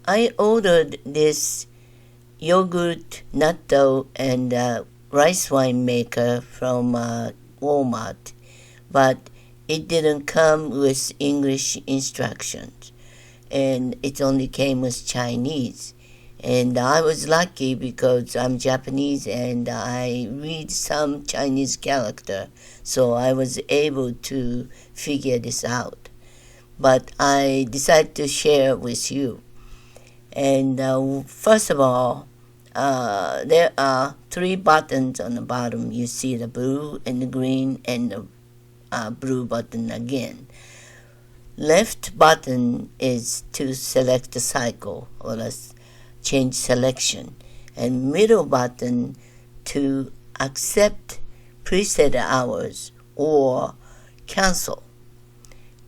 I ordered this yogurt, natto, and rice wine maker from Walmart, but it didn't come with English instructions, and it only came with Chinese. And I was lucky because I'm Japanese and I read some Chinese character, so I was able to figure this out. But I decided to share with you. And first of all, there are 3 buttons on the bottom. You see the blue and the green and the blue button again. Left button is to select the cycle or change selection, and middle button to accept preset hours or cancel.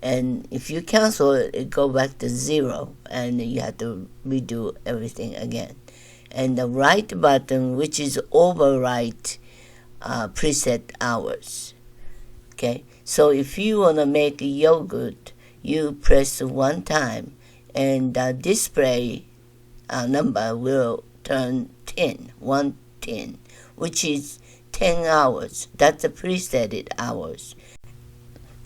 And if you cancel it, it go back to 0 and you have to redo everything again. And the right button, which is overwrite preset hours. Okay, so if you want to make a yogurt, you press 1 time and the display number will turn 10, 110, which is 10 hours. That's the preset hours.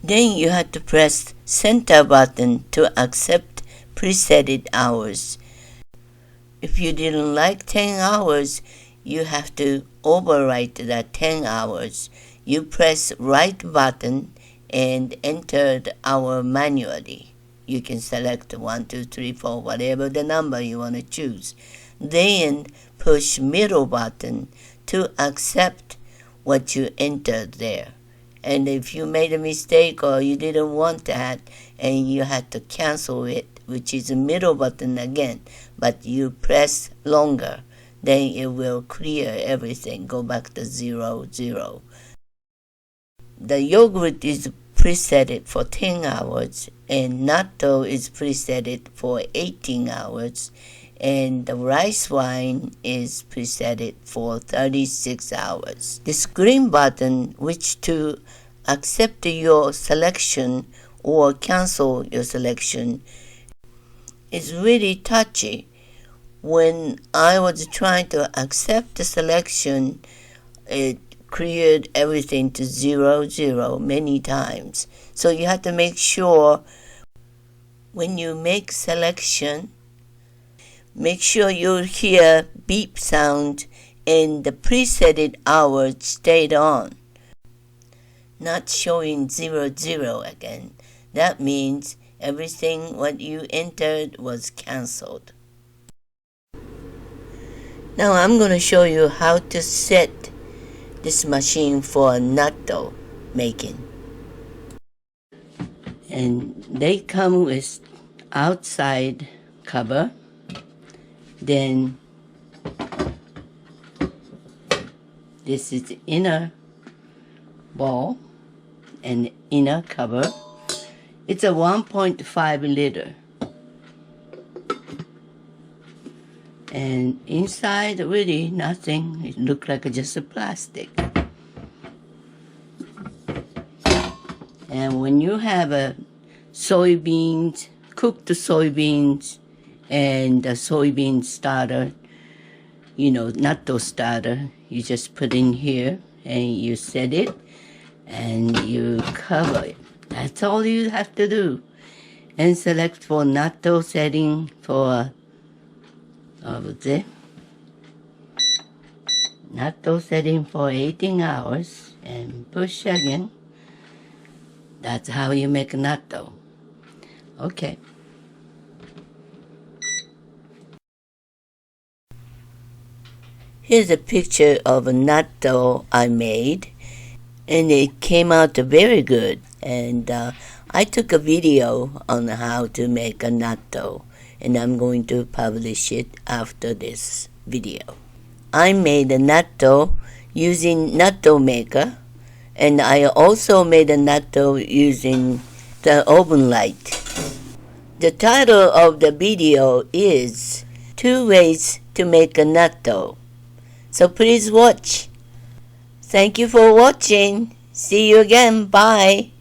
Then you have to press center button to accept preset hours. If you didn't like 10 hours, you have to overwrite that 10 hours. You press right button and enter the hour manually. You can select 1, 2, 3, 4, whatever the number you want to choose. Then push middle button to accept what you entered there. And if you made a mistake or you didn't want that and you had to cancel it, which is the middle button again, but you press longer, then it will clear everything, go back to 0, 0. The yogurt is preset for 10 hours and natto is preset for 18 hours and the rice wine is preset for 36 hours. This green button, which to accept your selection or cancel your selection, is really touchy. When I was trying to accept the selection, it cleared everything to 0, 0 many times. So you have to make sure when you make selection, make sure you hear beep sound and the preset hour stayed on, not showing 0, 0 again. That means everything what you entered was cancelled. Now I'm going to show you how to set this machine for natto making. And they come with outside cover, then this is the inner ball and inner cover. It's a 1.5 liter. And inside, really nothing. It looked like just a plastic. And when you have a soybeans, cooked soybeans, and a soybean starter, natto starter, you just put in here and you set it and you cover it. That's all you have to do. And select for natto setting for over there. Natto setting for 18 hours and push again. That's how you make natto. Okay. Here's a picture of a natto I made, and it came out very good. And I took a video on how to make a natto, and I'm going to publish it after this video. I made a natto using natto maker, and I also made a natto using the oven light. The title of the video is 2 Ways to Make a Natto. So please watch. Thank you for watching. See you again. Bye.